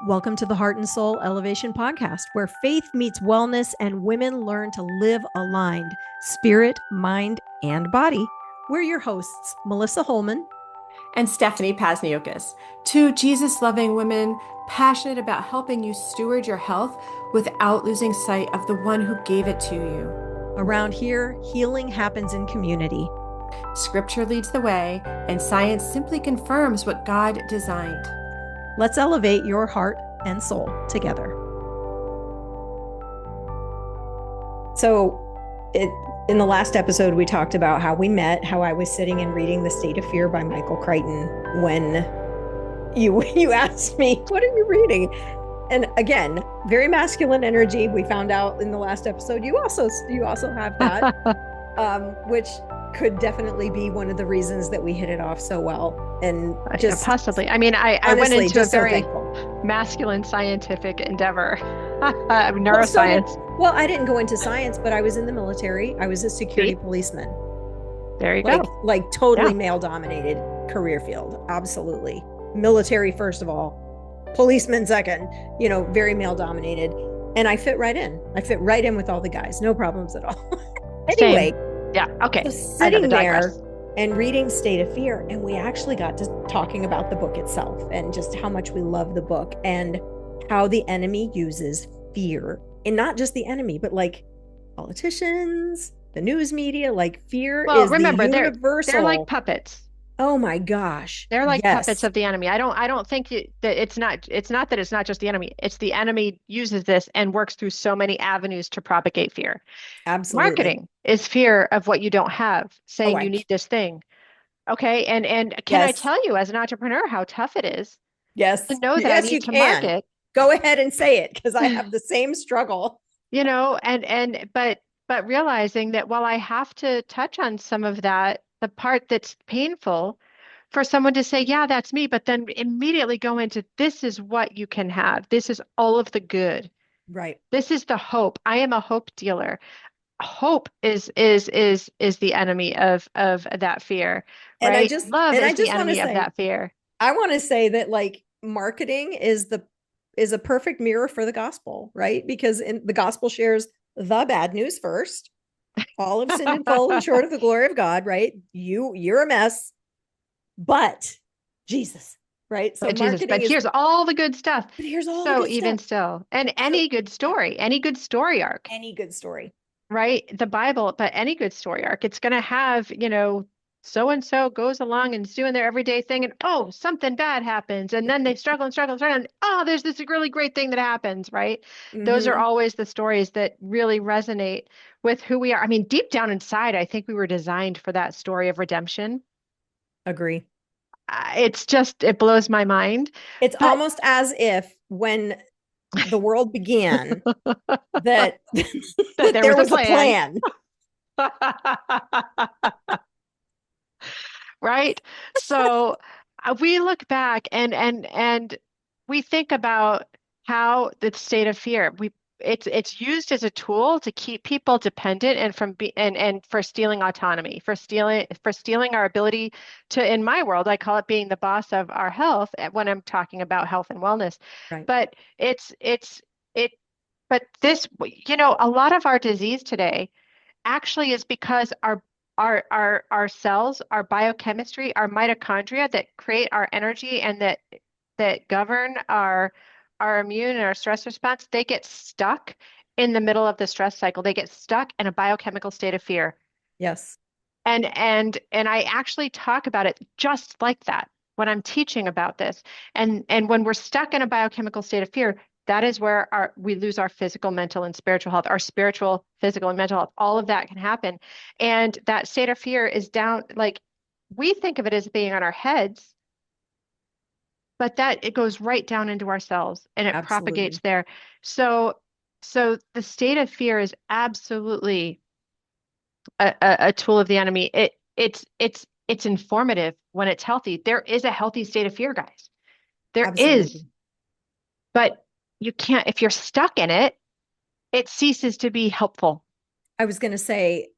Welcome to the Heart and Soul Elevation Podcast, where faith meets wellness and women learn to live aligned, spirit, mind, and body. We're your hosts, Melissa Holman and Stephanie Pasniokis, two Jesus-loving women passionate about helping you steward your health without losing sight of the one who gave it to you. Around here, healing happens in community. Scripture leads the way, and science simply confirms what God designed. Let's elevate your heart and soul together. So, in the last episode, we talked about how we met, how I was sitting and reading The State of Fear by Michael Crichton when you asked me, what are you reading? And again, very masculine energy. We found out in the last episode, you also have that, which could definitely be one of the reasons that we hit it off so well. And just possibly. I mean, I went into a very masculine scientific endeavor, neuroscience. Well, I didn't go into science, but I was in the military. I was a security policeman. There you go. Like totally male dominated career field. Absolutely. Military, first of all, policeman second, very male dominated. And I fit right in. I fit right in with all the guys. No problems at all. Anyway. Same. Yeah. Okay. So sitting there and reading State of Fear, and we actually got to talking about the book itself and just how much we love the book and how the enemy uses fear. And not just the enemy, but like politicians, the news media, like fear is remember, the universal. They're like puppets. Oh my gosh. They're like puppets of the enemy. I don't think that it's not that it's not just the enemy. It's the enemy uses this and works through so many avenues to propagate fear. Absolutely. Marketing is fear of what you don't have, saying you need this thing. Okay. And can I tell you as an entrepreneur how tough it is? Yes. To know that I need to market. Go ahead and say it, because I have the same struggle. But realizing that while I have to touch on some of that, the part that's painful for someone to say, yeah, that's me, but then immediately go into, this is what you can have. This is all of the good. Right. This is the hope. I am a hope dealer. Hope is the enemy of that fear. And right? Love is the enemy of that fear. I want to say that like marketing is a perfect mirror for the gospel, right? Because the gospel shares the bad news first. All have sinned and fallen short of the glory of God, right? You're a mess, but Jesus, right? So but here's all the good stuff. But here's all the good even stuff. Still, and any good story arc, right? The Bible, but any good story arc, it's going to have, so and so goes along and is doing their everyday thing, and something bad happens, and then they struggle, and there's this really great thing that happens, right? Mm-hmm. Those are always the stories that really resonate with who we are. I mean, deep down inside, I think we were designed for that story of redemption. Agree. It blows my mind. It's almost as if when the world began that there was a plan. Right. So we look back and we think about how the state of fear, it's used as a tool to keep people dependent and for stealing autonomy, for stealing our ability to, in my world, I call it being the boss of our health when I'm talking about health and wellness. Right. But this, a lot of our disease today actually is because our cells, our biochemistry, our mitochondria that create our energy and that govern our immune and our stress response, they get stuck in the middle of the stress cycle. They get stuck in a biochemical state of fear. Yes. And I actually talk about it just like that when I'm teaching about this. And when we're stuck in a biochemical state of fear, that is where we lose our physical, mental, and spiritual health, our spiritual, physical, and mental health. All of that can happen. And that state of fear is down, like we think of it as being on our heads, but it goes right down into our cells and it propagates there. So the state of fear is absolutely a tool of the enemy. It's informative when it's healthy. There is a healthy state of fear, guys. There is, but you can't, if you're stuck in it, it ceases to be helpful. I was going to say,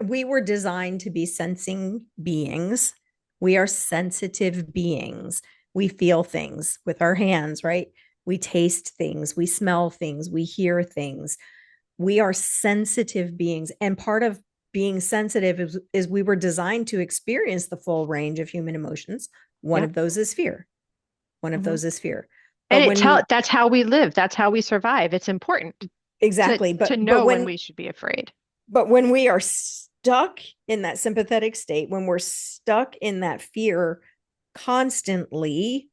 we were designed to be sensing beings. We are sensitive beings. We feel things with our hands, right? We taste things, we smell things, we hear things. We are sensitive beings. And part of being sensitive is we were designed to experience the full range of human emotions. One Yep. of those is fear. One of those is fear. And But when that's how we live. That's how we survive. It's important exactly, to but know when we should be afraid. but when we are stuck in that sympathetic state, when we're stuck in that fear constantly,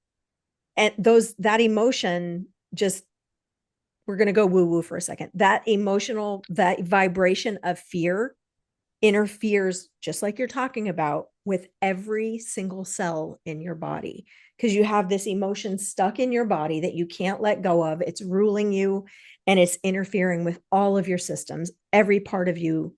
and that emotion just, we're going to go woo woo for a second. That vibration of fear interferes, just like you're talking about, with every single cell in your body, because you have this emotion stuck in your body that you can't let go of. It's ruling you, and it's interfering with all of your systems. Every part of you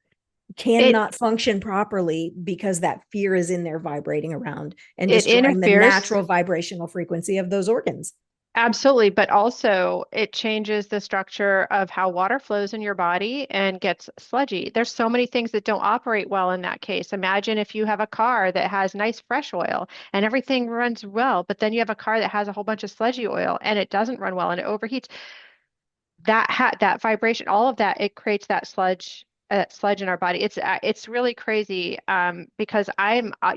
It cannot function properly because that fear is in there vibrating around and it destroying the interferes. natural vibrational frequency of those organs. Absolutely, but also it changes the structure of how water flows in your body and gets sludgy. There's so many things that don't operate well in that case. Imagine if you have a car that has nice fresh oil and everything runs well, but then you have a car that has a whole bunch of sludgy oil and it doesn't run well and it overheats. That vibration, all of that, it creates that sludge in our body. It's really crazy because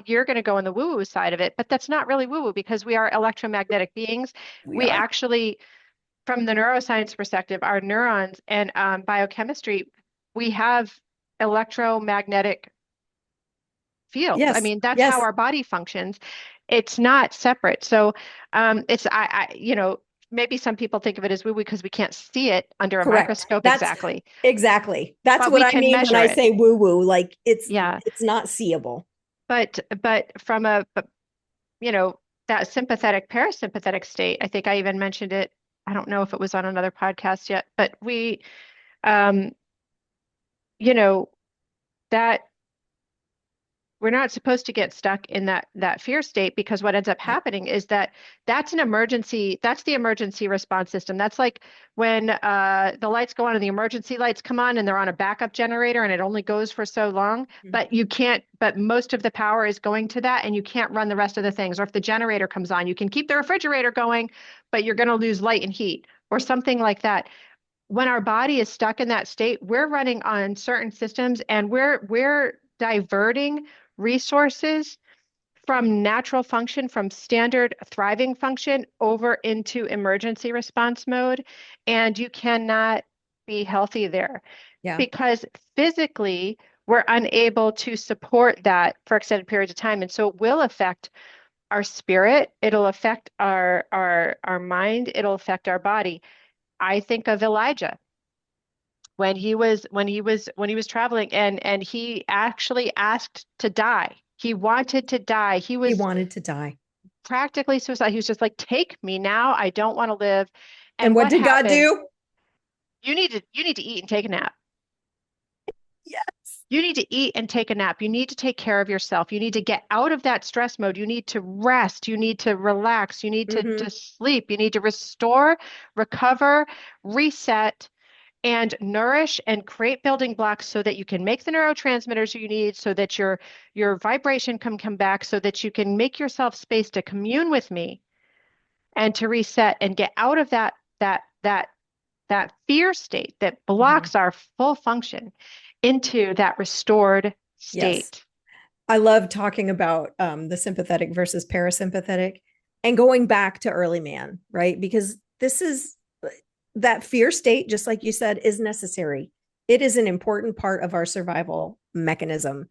you're going to go on the woo-woo side of it, but that's not really woo-woo because we are electromagnetic beings. We We are. actually, from the neuroscience perspective, our neurons and biochemistry, we have electromagnetic fields. I Yes. mean, that's how Yes. our body functions. It's not separate. So maybe some people think of it as woo-woo because we can't see it under a Correct. microscope That's exactly, exactly. That's but what we I can mean when measure I it. say woo woo. Like Yeah. it's not seeable. But from you know, that sympathetic parasympathetic state, I think I even mentioned it. I don't know if it was on another podcast yet, but um, you know, that we're not supposed to get stuck in that fear state because what ends up Right. happening is that's an emergency. That's the emergency response system. That's like when the lights go on and the emergency lights come on and they're on a backup generator and it only goes for so long, but you can't. But most of the power is going to that, and you can't run the rest of the things. Or if the generator comes on, you can keep the refrigerator going, but you're going to lose light and heat or something like that. When our body is stuck in that state, we're running on certain systems and we're diverting resources from natural function, from standard thriving function over into emergency response mode. And you cannot be healthy there Yeah. because physically we're unable to support that for extended periods of time. And so it will affect our spirit, it'll affect our mind, it'll affect our body. I think of Elijah when he was traveling and he actually asked to die. He wanted to die. He He was wanted to die. practically suicide. He was just like, take me now. I don't want to live. And And what what did God happened? do? You need to eat and take a nap. Yes. You need to eat and take a nap. You need to take care of yourself. You need to get out of that stress mode. You need to rest. You need to relax. You need to Mm-hmm. sleep. You need to restore, recover, reset, and nourish and create building blocks so that you can make the neurotransmitters you need, so that your vibration can come back, so that you can make yourself space to commune with me and to reset and get out of that fear state that Mm-hmm. blocks our full function into that restored Yes. state. I love talking about the sympathetic versus parasympathetic and going back to early man, right? Because this is that fear state, just like you said, is necessary. It is an important part of our survival mechanism.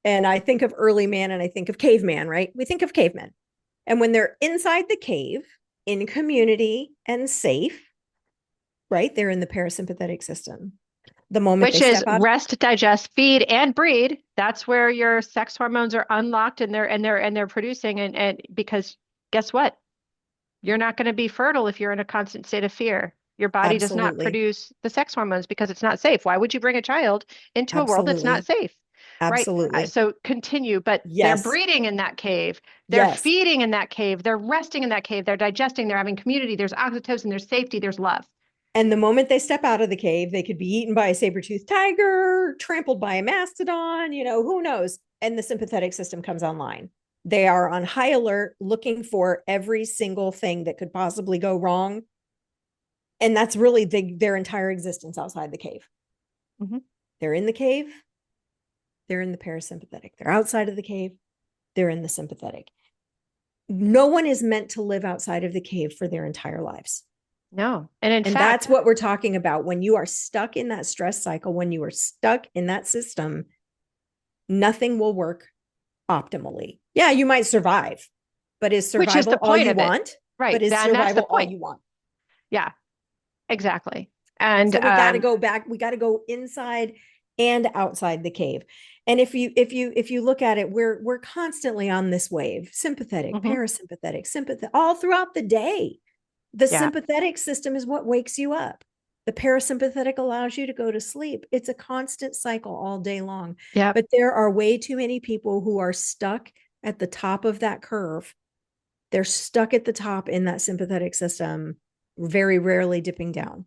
And I think of early man and I think of caveman, right? We think of cavemen. And when they're inside the cave, in community and safe, right? They're in the parasympathetic system. The moment they Which is step out, rest, digest, feed, and breed. That's where your sex hormones are unlocked and they're producing and because guess what? You're not going to be fertile if you're in a constant state of fear. Your body does not absolutely, produce the sex hormones because it's not safe. Why would you bring a child into a world that's not absolutely, safe? Right? absolutely. So continue, but they're Yes, breeding in that cave. They're yes. feeding in that cave. They're resting in that cave. They're digesting. They're having community. There's oxytocin. There's safety. There's love. And the moment they step out of the cave, they could be eaten by a saber-toothed tiger, trampled by a mastodon, who knows? And the sympathetic system comes online. They are on high alert, looking for every single thing that could possibly go wrong And that's really their entire existence outside the cave. Mm-hmm. They're in the cave. They're in the parasympathetic. They're outside of the cave. They're in the sympathetic. No one is meant to live outside of the cave for their entire lives. No. And in And fact, that's what we're talking about. When you are stuck in that stress cycle, when you are stuck in that system, nothing will work optimally. Yeah, you might survive, but is which is the survival all point you of it. want? Right. But is That's the survival all point. you want? Yeah, exactly. And so we got to go back. We got to go inside and outside the cave. And if you look at it, we're constantly on this wave: sympathetic, mm-hmm. parasympathetic, sympathetic, all throughout the day. The Yeah. sympathetic system is what wakes you up. The parasympathetic allows you to go to sleep. It's a constant cycle all day long. Yeah. But there are way too many people who are stuck at the top of that curve. They're stuck at the top in that sympathetic system, very rarely dipping down.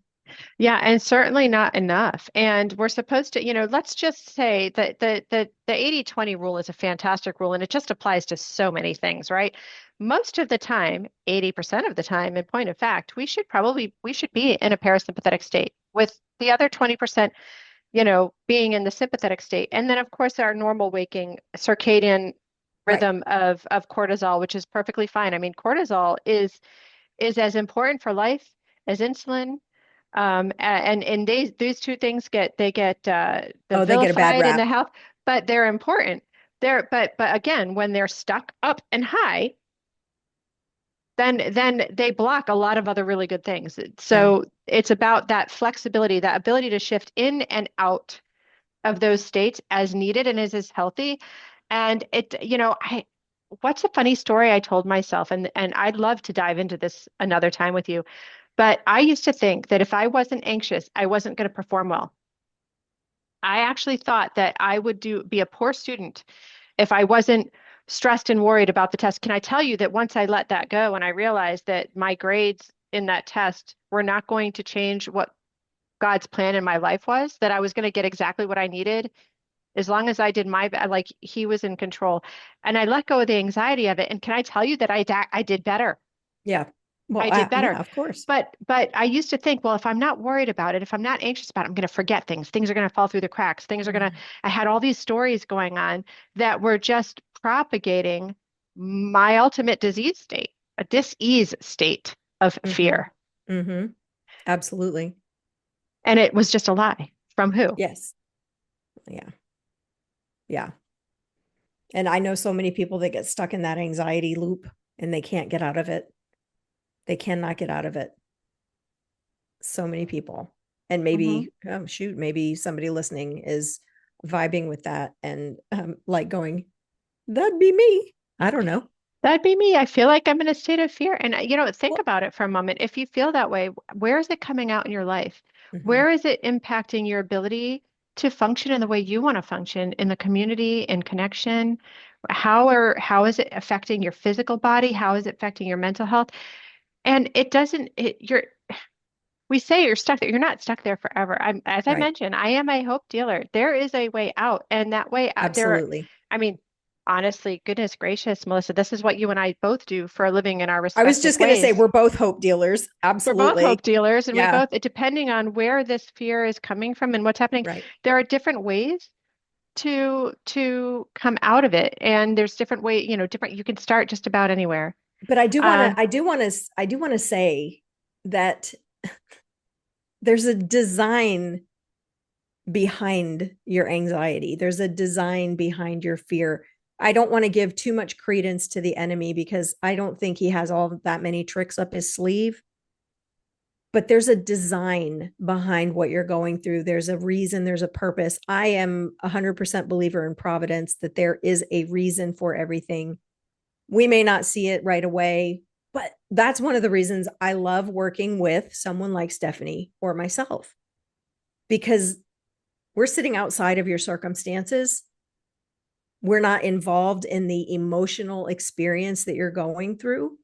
Yeah, and certainly not enough. And we're supposed to, let's just say that the 80/20 rule is a fantastic rule and it just applies to so many things, right? Most of the time, 80% of the time, in point of fact, we should be in a parasympathetic state with the other 20%, being in the sympathetic state. And then of course our normal waking circadian Right. rhythm of cortisol, which is perfectly fine. I mean, cortisol is as important for life as insulin. And these two things get the They get a bad vilified in rap. the health, but they're important. But again, when they're stuck up and high, then they block a lot of other really good things. So it's about that flexibility, that ability to shift in and out of those states as needed and as healthy. And what's a funny story I told myself, and I'd love to dive into this another time with you. But I used to think that if I wasn't anxious, I wasn't going to perform well. I actually thought that I would be a poor student if I wasn't stressed and worried about the test. Can I tell you that once I let that go and I realized that my grades in that test were not going to change what God's plan in my life was, that I was going to get exactly what I needed as long as I did like he was in control. And I let go of the anxiety of it. And can I tell you that I did better? Yeah. Well, I did better. yeah, of course. But I used to think, well, if I'm not worried about it, if I'm not anxious about it, I'm going to forget things. Things are going to fall through the cracks. Things are going to, I had all these stories going on that were just propagating my ultimate disease state, a dis-ease state of fear. Mm-hmm. Absolutely. And it was just a lie. From who? Yes. Yeah. Yeah. And I know so many people that get stuck in that anxiety loop and they can't get out of it. They cannot get out of it. So many people. And maybe, maybe somebody listening is vibing with that and like going, that'd be me. I don't know. That'd be me. I feel like I'm in a state of fear. And, think about it for a moment. If you feel that way, where is it coming out in your life? Where is it impacting your ability to function in the way you want to function in the community, in connection? How is it affecting your physical body? How is it affecting your mental health? And we say you're stuck there. You're not stuck there forever. As I mentioned, I am a hope dealer. There is a way out, and that way out Absolutely. I mean, honestly, goodness gracious, Melissa, this is what you and I both do for a living in our respective I was just going to say, we're both hope dealers. Absolutely. We're both hope dealers, and we both, depending on where this fear is coming from and what's happening, there are different ways to come out of it. And there's different you can start just about anywhere. But I do want to say that there's a design behind your anxiety. There's a design behind your fear. I don't want to give too much credence to the enemy because I don't think he has all that many tricks up his sleeve. But there's a design behind what you're going through. There's a reason, there's a purpose. I am 100% believer in providence, that there is a reason for everything. We may not see it right away, but that's one of the reasons I love working with someone like Stephanie or myself, because we're sitting outside of your circumstances. We're not involved in the emotional experience that you're going through.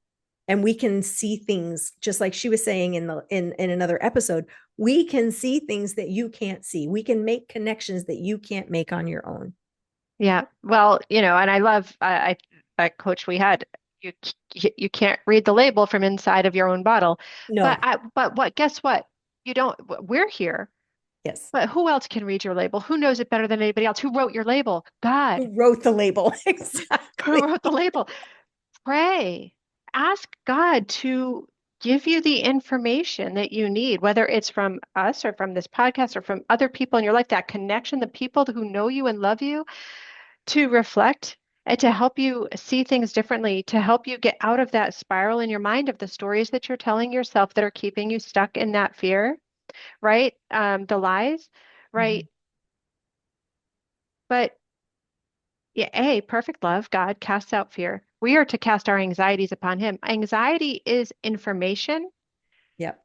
And we can see things, just like she was saying in another episode, we can see things that you can't see. We can make connections that you can't make on your own. Yeah. Well, and I love, a coach we had you can't read the label from inside of your own bottle. No. But what, guess what? You don't, we're here, Yes. but who else can read your label? Who knows it better than anybody else? Who wrote your label? God. Who wrote the label? Who Exactly. wrote the label? Pray. Ask God to give you the information that you need, whether it's from us or from this podcast or from other people in your life, that connection, the people who know you and love you, to reflect and to help you see things differently, to help you get out of that spiral in your mind of the stories that you're telling yourself that are keeping you stuck in that fear, right? The lies, Mhm. right? But yeah, perfect love, God casts out fear. We are to cast our anxieties upon him. Anxiety is information. Yep.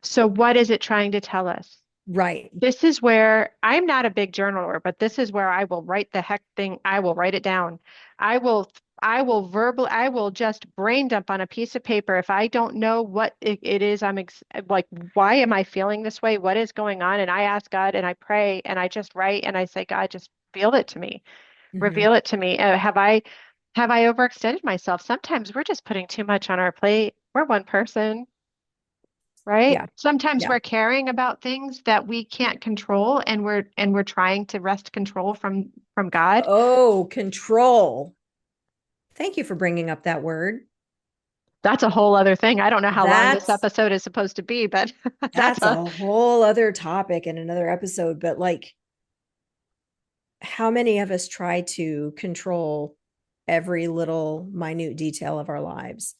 So what is it trying to tell us? Right. This is where I'm not a big journaler, but this is where I will write the heck thing. I will write it down. I will, I will just brain dump on a piece of paper if I don't know what it is. Like, why am I feeling this way? What is going on? And I ask God and I pray and I just write and I say, God, just reveal it to me. Hmm. Reveal it to me. Have I overextended myself? Sometimes we're just putting too much on our plate. We're one person. Right? Yeah. Sometimes Yeah. we're caring about things that we can't control and we're trying to wrest control from God. Oh, control. Thank you for bringing up that word. That's a whole other thing. I don't know how long this That's episode is supposed to be, but that's that's a whole other topic in another episode, but like how many of us try to control every little minute detail of our lives?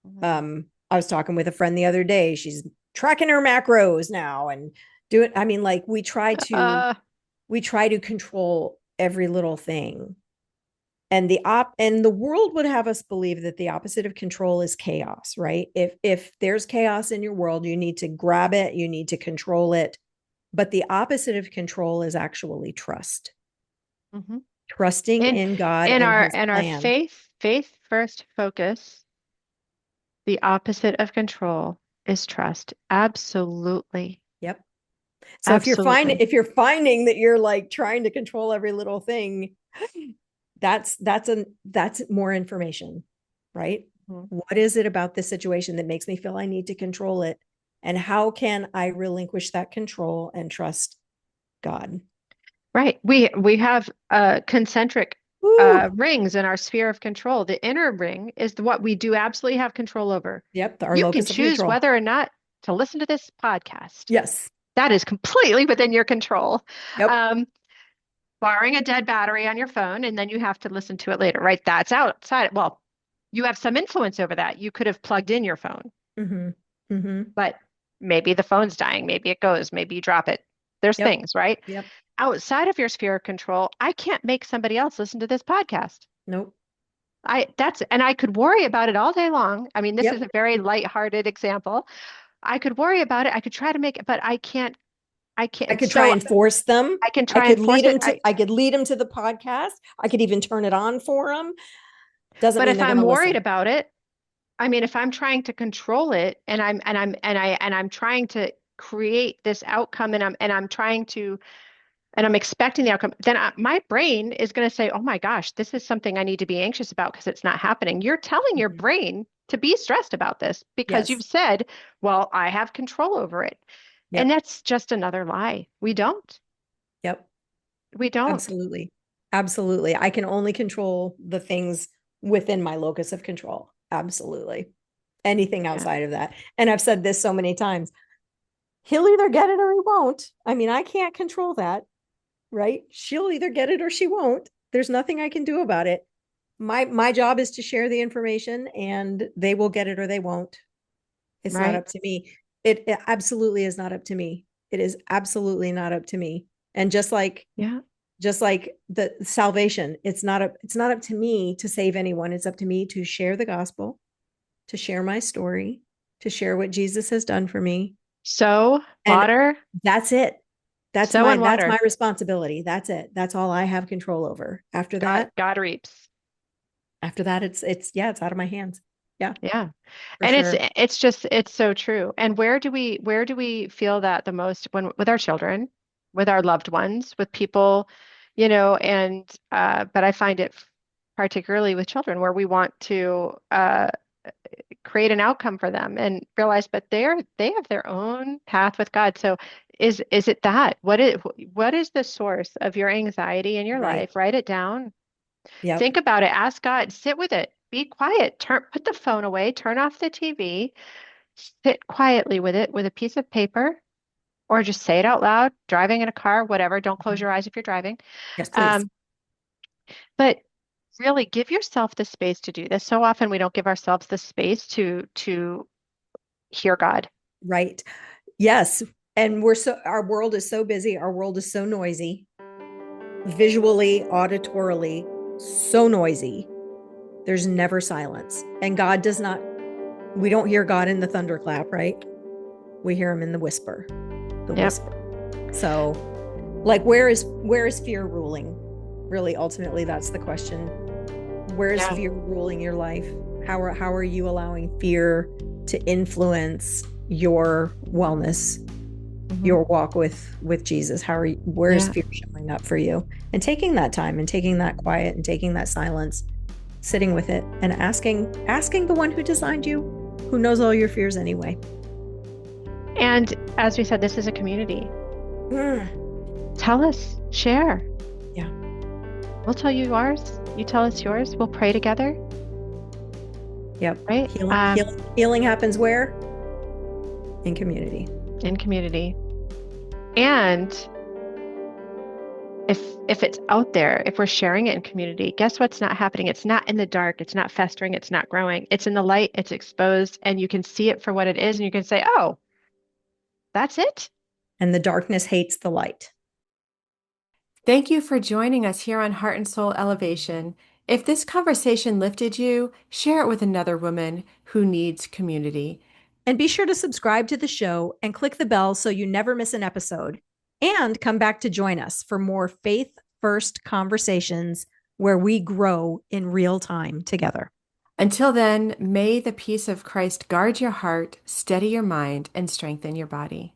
Mhm. I was talking with a friend the other day. She's tracking her macros now and doing, I mean, like uh we try to control every little thing. And the world would have us believe that the opposite of control is chaos, right? If there's chaos in your world, you need to grab it, you need to control it. But the opposite of control is actually trust. mhm. Trusting in in God in and our his in our plan. faith first focus, the opposite of control is trust. Absolutely. Yep. So Absolutely. if you're finding that you're like trying to control every little thing, that's more information, right? Mhm. What is it about this situation that makes me feel I need to control it? And how can I relinquish that control and trust God? Right. We have concentric Woo. rings in our sphere of control. The inner ring is what we do absolutely have control over. Yep, our You can locus of choose control. whether or not to listen to this podcast. Yes. That is completely within your control. Yep. Um, Barring a dead battery on your phone, and then you have to listen to it later, right? That's outside. Well, you have some influence over that. You could have plugged in your phone, Mm-hmm. Mm-hmm. but maybe the phone's dying. Maybe it goes. Maybe you drop it. There's Yep. things, right? Yep. Outside of your sphere of control, I can't make somebody else listen to this podcast. Nope. And I could worry about it all day long. I mean, this is Yep. a very lighthearted example. I could worry about it. I could try to make it, but I can't. I I can't. could try So and force them. I can try and force it. I could lead them to the podcast. I could even turn it on for them. Doesn't But mean if they're going I'm to worried listen. about it, I mean, if I'm trying to control it and I'm trying to create this outcome and I'm trying to and I'm expecting the outcome, then my brain is going to say, "Oh my gosh, this is something I need to be anxious about because it's not happening." You're telling your Mhm. brain to be stressed about this because you've Yes. said, "Well, I have control over it." And Yep. that's just another lie. We don't. Yep. We don't. Absolutely. Absolutely. I can only control the things within my locus of control. Absolutely. Anything Yeah. outside of that. And I've said this so many times. He'll either get it or he won't. I mean, I can't control that, right? She'll either get it or she won't. There's nothing I can do about it. My job is to share the information and they will get it or they won't. It's not Right? up to me. It absolutely is not up to me. It is absolutely not up to me. And Yeah. just like the salvation, it's not up to me to save anyone. It's up to me to share the gospel, to share my story, to share what Jesus has done for me. So And water, that's it. sow and That's water. my responsibility. That's it. That's all I have control over. God reaps. After that it's yeah, it's out of my hands. Yeah, Yeah. for And sure. it's so true. And where do we feel that the most when with our children, with our loved ones, with people, and but I find it particularly with children, where we want to create an outcome for them and realize, but they have their own path with God. So is it that? What is the source of your anxiety in your Right. life? Write it down. Yep. Think about it. Ask God. Sit with it. Be quiet. Put the phone away. Turn off the TV. Sit quietly with it with a piece of paper, or just say it out loud, driving in a car, whatever. Don't close your eyes if you're driving. Yes, please. Um, but really give yourself the space to do this. So often we don't give ourselves the space to hear God. Right. Yes. And our world is so busy. Our world is so noisy, visually, auditorily, so noisy. There's never silence. And God does not, we don't hear God in the thunderclap, right? We hear him in the whisper, the Yep. whisper. So, like, where is fear ruling? Really, ultimately, that's the question. Where is Yeah. fear ruling your life? How are you allowing fear to influence your wellness, your walk with Jesus? Where is Yeah. fear showing up for you? And taking that time and taking that quiet and taking that silence, sitting with it and asking the one who designed you, who knows all your fears anyway. And as we said, this is a community. Tell us, share. Yeah. We'll tell you ours. You tell us yours. We'll pray together. Yep. Right? Healing happens where? In community. In community. And if it's out there, if we're sharing it in community, guess what's not happening? It's not in the dark, it's not festering, it's not growing. It's in the light, it's exposed, and you can see it for what it is, and you can say, oh, that's it. And the darkness hates the light. Thank you for joining us here on Heart and Soul Elevation. If this conversation lifted you, share it with another woman who needs community. And be sure to subscribe to the show and click the bell so you never miss an episode. And come back to join us for more faith-first conversations where we grow in real time together. Until then, may the peace of Christ guard your heart, steady your mind, and strengthen your body.